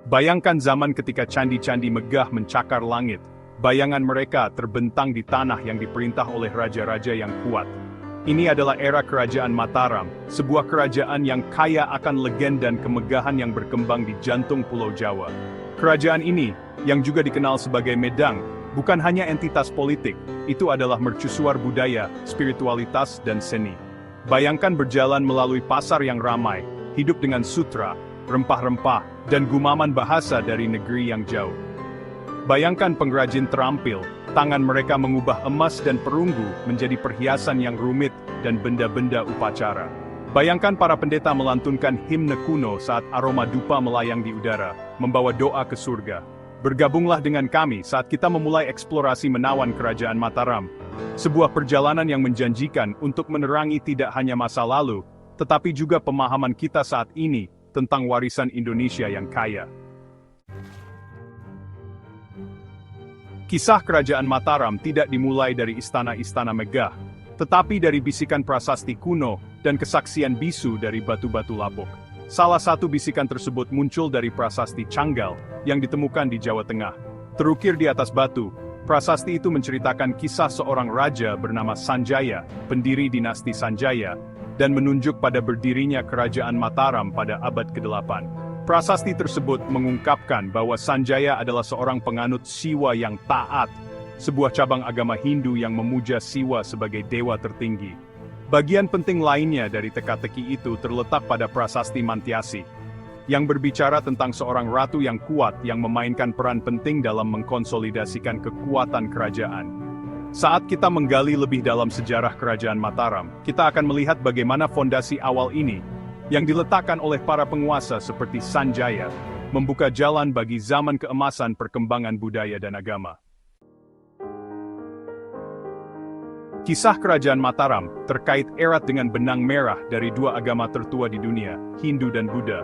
Bayangkan zaman ketika candi-candi megah mencakar langit. Bayangan mereka terbentang di tanah yang diperintah oleh raja-raja yang kuat. Ini adalah era kerajaan Mataram, sebuah kerajaan yang kaya akan legenda dan kemegahan yang berkembang di jantung Pulau Jawa. Kerajaan ini, yang juga dikenal sebagai Medang, bukan hanya entitas politik, itu adalah mercusuar budaya, spiritualitas, dan seni. Bayangkan berjalan melalui pasar yang ramai, hidup dengan sutra, rempah-rempah, dan gumaman bahasa dari negeri yang jauh. Bayangkan pengrajin terampil, tangan mereka mengubah emas dan perunggu menjadi perhiasan yang rumit dan benda-benda upacara. Bayangkan para pendeta melantunkan himne kuno saat aroma dupa melayang di udara, membawa doa ke surga. Bergabunglah dengan kami saat kita memulai eksplorasi menawan Kerajaan Mataram. Sebuah perjalanan yang menjanjikan untuk menerangi tidak hanya masa lalu, tetapi juga pemahaman kita saat ini tentang warisan Indonesia yang kaya. Kisah Kerajaan Mataram tidak dimulai dari istana-istana megah, tetapi dari bisikan prasasti kuno dan kesaksian bisu dari batu-batu lapuk. Salah satu bisikan tersebut muncul dari prasasti Canggal yang ditemukan di Jawa Tengah. Terukir di atas batu, prasasti itu menceritakan kisah seorang raja bernama Sanjaya, pendiri dinasti Sanjaya, dan menunjuk pada berdirinya Kerajaan Mataram pada abad ke-8. Prasasti tersebut mengungkapkan bahwa Sanjaya adalah seorang penganut Siwa yang taat, sebuah cabang agama Hindu yang memuja Siwa sebagai dewa tertinggi. Bagian penting lainnya dari teka-teki itu terletak pada prasasti Mantiasi, yang berbicara tentang seorang ratu yang kuat yang memainkan peran penting dalam mengkonsolidasikan kekuatan kerajaan. Saat kita menggali lebih dalam sejarah Kerajaan Mataram, kita akan melihat bagaimana fondasi awal ini, yang diletakkan oleh para penguasa seperti Sanjaya, membuka jalan bagi zaman keemasan perkembangan budaya dan agama. Kisah Kerajaan Mataram terkait erat dengan benang merah dari dua agama tertua di dunia, Hindu dan Buddha.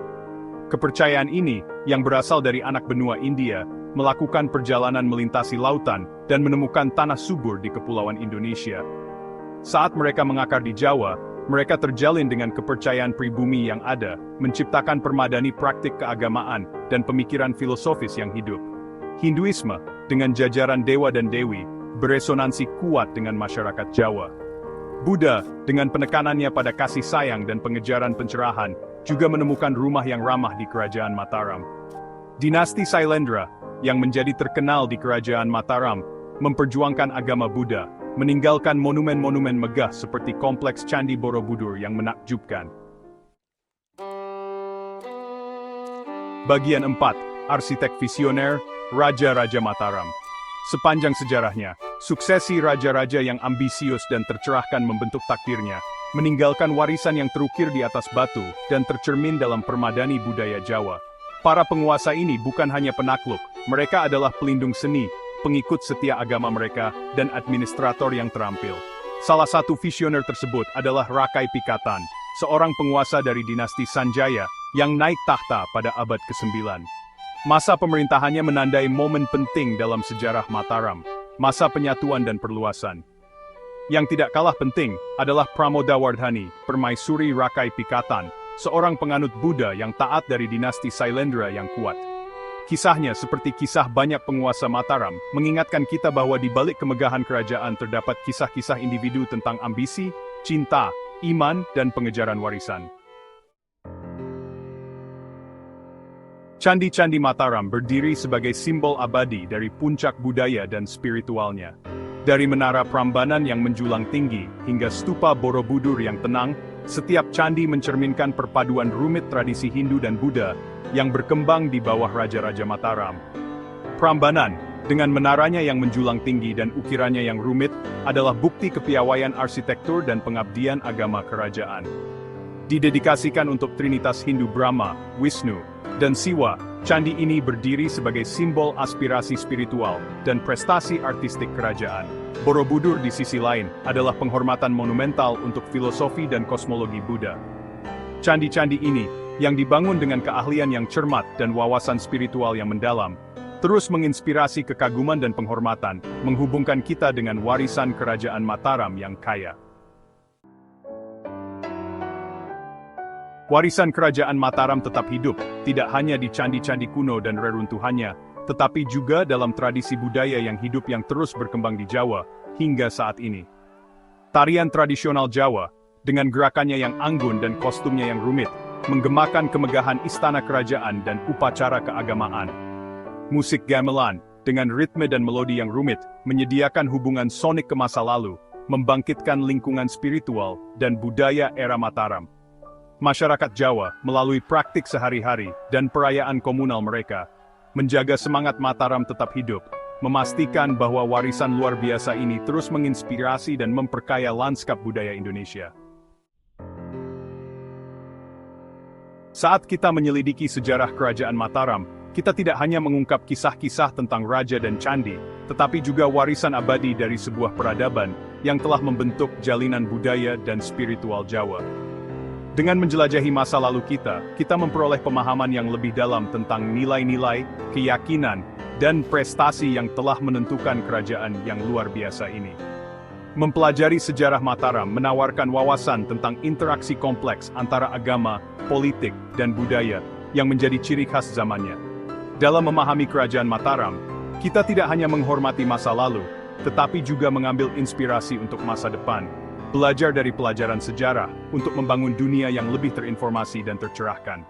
Kepercayaan ini, yang berasal dari anak benua India, melakukan perjalanan melintasi lautan dan menemukan tanah subur di Kepulauan Indonesia. Saat mereka mengakar di Jawa, mereka terjalin dengan kepercayaan pribumi yang ada, menciptakan permadani praktik keagamaan dan pemikiran filosofis yang hidup. Hinduisme, dengan jajaran dewa dan dewi, beresonansi kuat dengan masyarakat Jawa. Buddha, dengan penekanannya pada kasih sayang dan pengejaran pencerahan, juga menemukan rumah yang ramah di Kerajaan Mataram. Dinasti Sailendra, yang menjadi terkenal di Kerajaan Mataram, memperjuangkan agama Buddha, meninggalkan monumen-monumen megah seperti kompleks Candi Borobudur yang menakjubkan. Bagian 4. Arsitek Visioner, Raja-Raja Mataram. Sepanjang sejarahnya, suksesi raja-raja yang ambisius dan tercerahkan membentuk takdirnya, meninggalkan warisan yang terukir di atas batu dan tercermin dalam permadani budaya Jawa. Para penguasa ini bukan hanya penakluk, mereka adalah pelindung seni, pengikut setia agama mereka, dan administrator yang terampil. Salah satu visioner tersebut adalah Rakai Pikatan, seorang penguasa dari dinasti Sanjaya, yang naik tahta pada abad ke-9. Masa pemerintahannya menandai momen penting dalam sejarah Mataram, masa penyatuan dan perluasan. Yang tidak kalah penting, adalah Pramodawardhani, permaisuri Rakai Pikatan, seorang penganut Buddha yang taat dari dinasti Sailendra yang kuat. Kisahnya seperti kisah banyak penguasa Mataram, mengingatkan kita bahwa di balik kemegahan kerajaan terdapat kisah-kisah individu tentang ambisi, cinta, iman, dan pengejaran warisan. Candi-candi Mataram berdiri sebagai simbol abadi dari puncak budaya dan spiritualnya. Dari menara Prambanan yang menjulang tinggi, hingga stupa Borobudur yang tenang, setiap candi mencerminkan perpaduan rumit tradisi Hindu dan Buddha, yang berkembang di bawah Raja-Raja Mataram. Prambanan, dengan menaranya yang menjulang tinggi dan ukirannya yang rumit, adalah bukti kepiawaian arsitektur dan pengabdian agama kerajaan. Didedikasikan untuk Trinitas Hindu Brahma, Wisnu, dan Siwa, candi ini berdiri sebagai simbol aspirasi spiritual dan prestasi artistik kerajaan. Borobudur di sisi lain adalah penghormatan monumental untuk filosofi dan kosmologi Buddha. Candi-candi ini, yang dibangun dengan keahlian yang cermat dan wawasan spiritual yang mendalam, terus menginspirasi kekaguman dan penghormatan, menghubungkan kita dengan warisan Kerajaan Mataram yang kaya. Warisan kerajaan Mataram tetap hidup, tidak hanya di candi-candi kuno dan reruntuhannya, tetapi juga dalam tradisi budaya yang hidup yang terus berkembang di Jawa, hingga saat ini. Tarian tradisional Jawa, dengan gerakannya yang anggun dan kostumnya yang rumit, menggemakan kemegahan istana kerajaan dan upacara keagamaan. Musik gamelan, dengan ritme dan melodi yang rumit, menyediakan hubungan sonik ke masa lalu, membangkitkan lingkungan spiritual dan budaya era Mataram. Masyarakat Jawa, melalui praktik sehari-hari dan perayaan komunal mereka, menjaga semangat Mataram tetap hidup, memastikan bahwa warisan luar biasa ini terus menginspirasi dan memperkaya lanskap budaya Indonesia. Saat kita menyelidiki sejarah kerajaan Mataram, kita tidak hanya mengungkap kisah-kisah tentang raja dan candi, tetapi juga warisan abadi dari sebuah peradaban yang telah membentuk jalinan budaya dan spiritual Jawa. Dengan menjelajahi masa lalu kita memperoleh pemahaman yang lebih dalam tentang nilai-nilai, keyakinan, dan prestasi yang telah menentukan kerajaan yang luar biasa ini. Mempelajari sejarah Mataram menawarkan wawasan tentang interaksi kompleks antara agama, politik, dan budaya yang menjadi ciri khas zamannya. Dalam memahami kerajaan Mataram, kita tidak hanya menghormati masa lalu, tetapi juga mengambil inspirasi untuk masa depan. Belajar dari pelajaran sejarah untuk membangun dunia yang lebih terinformasi dan tercerahkan.